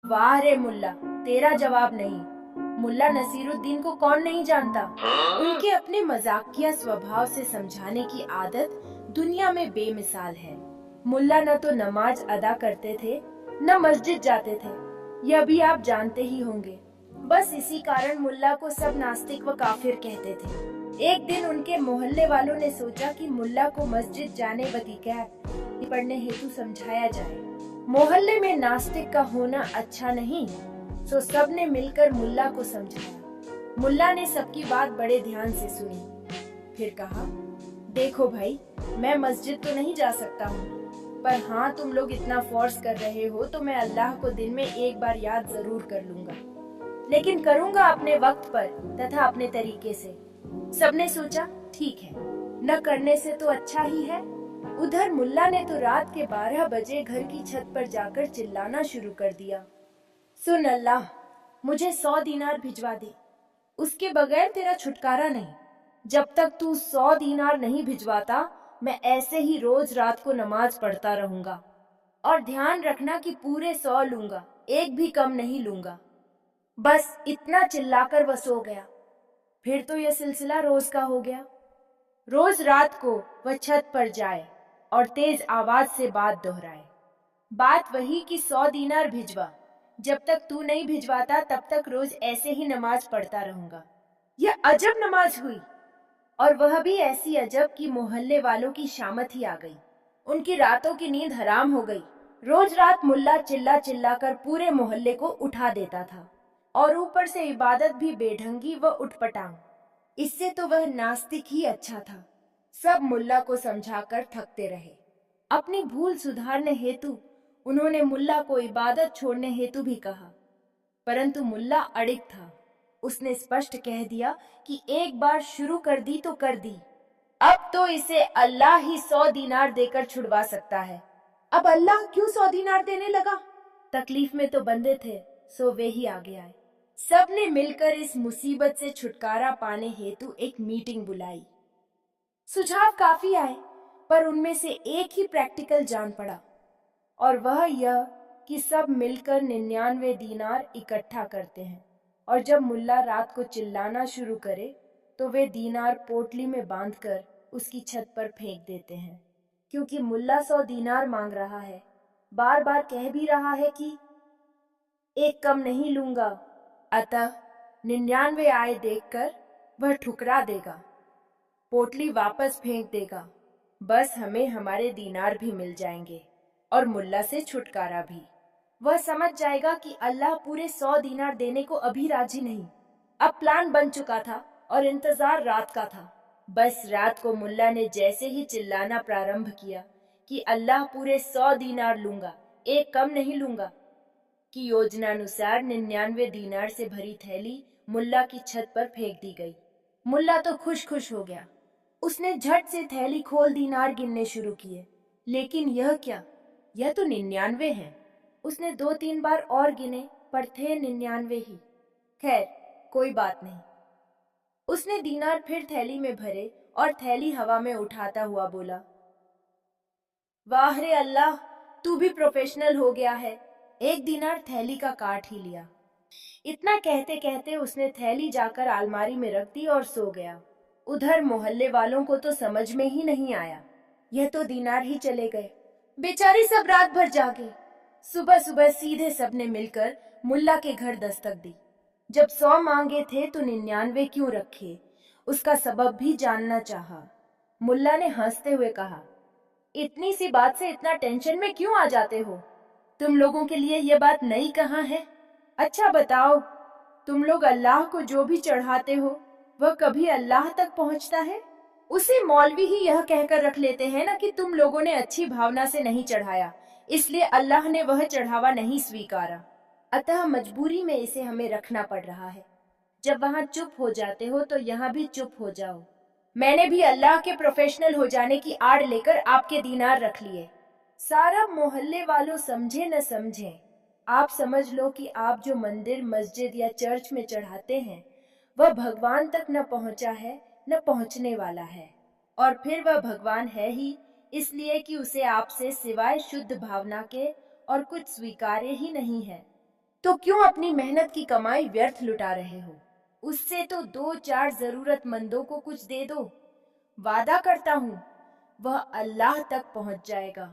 वाह रे मुल्ला, तेरा जवाब नहीं। मुल्ला नसीरुद्दीन को कौन नहीं जानता। उनके अपने मजाकिया स्वभाव से समझाने की आदत दुनिया में बेमिसाल है। मुल्ला न तो नमाज अदा करते थे, न मस्जिद जाते थे। यह भी आप जानते ही होंगे। बस इसी कारण मुल्ला को सब नास्तिक व काफिर कहते थे। एक दिन उनके मोहल्ले वालों ने सोचा कि मुल्ला को मस्जिद जाने बगैर पढ़ने हेतु समझाया जाए। मोहल्ले में नास्तिक का होना अच्छा नहीं, तो सबने मिलकर मुल्ला को समझाया। मुल्ला ने सबकी बात बड़े ध्यान से सुनी, फिर कहा, देखो भाई, मैं मस्जिद तो नहीं जा सकता हूँ, पर हाँ, तुम लोग इतना फोर्स कर रहे हो तो मैं अल्लाह को दिन में एक बार याद जरूर कर लूंगा, लेकिन करूंगा अपने वक्त पर तथा अपने तरीके से। सबने सोचा, ठीक है, न करने से तो अच्छा ही है। उधर मुल्ला ने तो रात के 12 बजे घर की छत पर जाकर चिल्लाना शुरू कर दिया, सुन अल्लाह, मुझे 100 दीनार भिजवा दे, उसके बगैर तेरा छुटकारा नहीं। जब तक तू 100 दीनार नहीं भिजवाता, मैं ऐसे ही रोज रात को नमाज पढ़ता रहूंगा। और ध्यान रखना कि पूरे 100 लूंगा, एक भी कम नहीं लूंगा। बस इतना चिल्लाकर वह सो गया। फिर तो यह सिलसिला रोज का हो गया। रोज रात को वह छत पर जाए और तेज आवाज से बात दोहराए। बात वही कि 100 दीनार भिजवा, जब तक तू नहीं भिजवाता तब तक रोज ऐसे ही नमाज पढ़ता रहूंगा। यह अजब नमाज हुई, और वह भी ऐसी अजब कि मोहल्ले वालों की शामत ही आ गई। उनकी रातों की नींद हराम हो गई। रोज रात मुल्ला चिल्ला चिल्ला कर पूरे मोहल्ले को उठा देता था, और ऊपर से इबादत भी बेढंगी व उठपटांग। इससे तो वह नास्तिक ही अच्छा था। सब मुल्ला को समझाकर थकते रहे। अपनी भूल सुधारने हेतु उन्होंने मुल्ला को इबादत छोड़ने हेतु भी कहा, परंतु मुल्ला अड़िग था। उसने स्पष्ट कह दिया कि एक बार शुरू कर दी तो कर दी। अब तो इसे अल्लाह ही 100 दीनार देकर छुड़वा सकता है। अब अल्लाह क्यों 100 दीनार देने लगा? तकलीफ में तो बंदे थे, सो वे ही आगे आए। सबने मिलकर इस मुसीबत से छुटकारा पाने हेतु एक मीटिंग बुलाई। सुझाव काफी आए, पर उनमें से एक ही प्रैक्टिकल जान पड़ा, और वह यह कि सब मिलकर 99 दीनार इकट्ठा करते हैं, और जब मुल्ला रात को चिल्लाना शुरू करे तो वे दीनार पोटली में बांधकर उसकी छत पर फेंक देते हैं, क्योंकि मुल्ला 100 दीनार मांग रहा है। बार बार कह भी रहा है कि एक कम नहीं लूंगा। अतः 99 आए देखकर वह ठुकरा देगा, पोटली वापस फेंक देगा। बस हमें हमारे दीनार भी मिल जाएंगे और मुल्ला से छुटकारा भी। वह समझ जाएगा कि अल्लाह पूरे 100 दीनार देने को अभी राजी नहीं। अब प्लान बन चुका था और इंतजार रात का था। बस रात को मुल्ला ने जैसे ही चिल्लाना प्रारंभ किया कि अल्लाह पूरे 100 दीनार लूंगा, एक कम नहीं लूंगा, की योजनानुसार 99 दीनार से भरी थैली मुल्ला की छत पर फेंक दी गई। मुल्ला तो खुश खुश हो गया। उसने झट से थैली खोल दीनार गिनने शुरू किए, लेकिन यह क्या, यह तो 99 है। उसने 2-3 बार और गिने, पर थे 99 ही। खैर, कोई बात नहीं। उसने दीनार फिर थैली में भरे और थैली हवा में उठाता हुआ बोला, वाह रे अल्लाह, तू भी प्रोफेशनल हो गया है। एक दीनार थैली का काट ही लिया। इतना कहते कहते उसने थैली जाकर अलमारी में रख दी और सो गया। उधर मोहल्ले वालों को तो समझ में ही नहीं आया, यह तो दीनार ही चले गए। बेचारी सब रात भर जागे। सुबह सुबह सीधे सबने मिलकर मुल्ला के घर दस्तक दी। जब 100 मांगे थे तो 99 क्यों रखे, उसका सबब भी जानना चाहा। मुल्ला ने हंसते हुए कहा, इतनी सी बात से इतना टेंशन में क्यों आ जाते हो? तुम लोगों के लिए यह बात नई कहाँ है? अच्छा बताओ, तुम लोग अल्लाह को जो भी चढ़ाते हो वह कभी अल्लाह तक पहुंचता है? उसे मौलवी ही यह कहकर रख लेते हैं ना कि तुम लोगों ने अच्छी भावना से नहीं चढ़ाया, इसलिए अल्लाह ने वह चढ़ावा नहीं स्वीकारा। अतः मजबूरी में इसे हमें रखना पड़ रहा है। जब वहां चुप हो जाते हो तो यहाँ भी चुप हो जाओ। मैंने भी अल्लाह के प्रोफेशनल हो जाने की आड़ लेकर आपके दीनार रख लिए। सारा मोहल्ले वालों समझे न समझे, आप समझ लो कि आप जो मंदिर, मस्जिद या चर्च में चढ़ाते हैं वह भगवान तक न पहुंचा है, न पहुंचने वाला है। और फिर वह भगवान है ही इसलिए कि उसे आपसे सिवाय शुद्ध भावना के और कुछ स्वीकार्य ही नहीं है। तो क्यों अपनी मेहनत की कमाई व्यर्थ लुटा रहे हो? उससे तो 2-4 जरूरतमंदों को कुछ दे दो। वादा करता हूँ वह अल्लाह तक पहुँच जाएगा।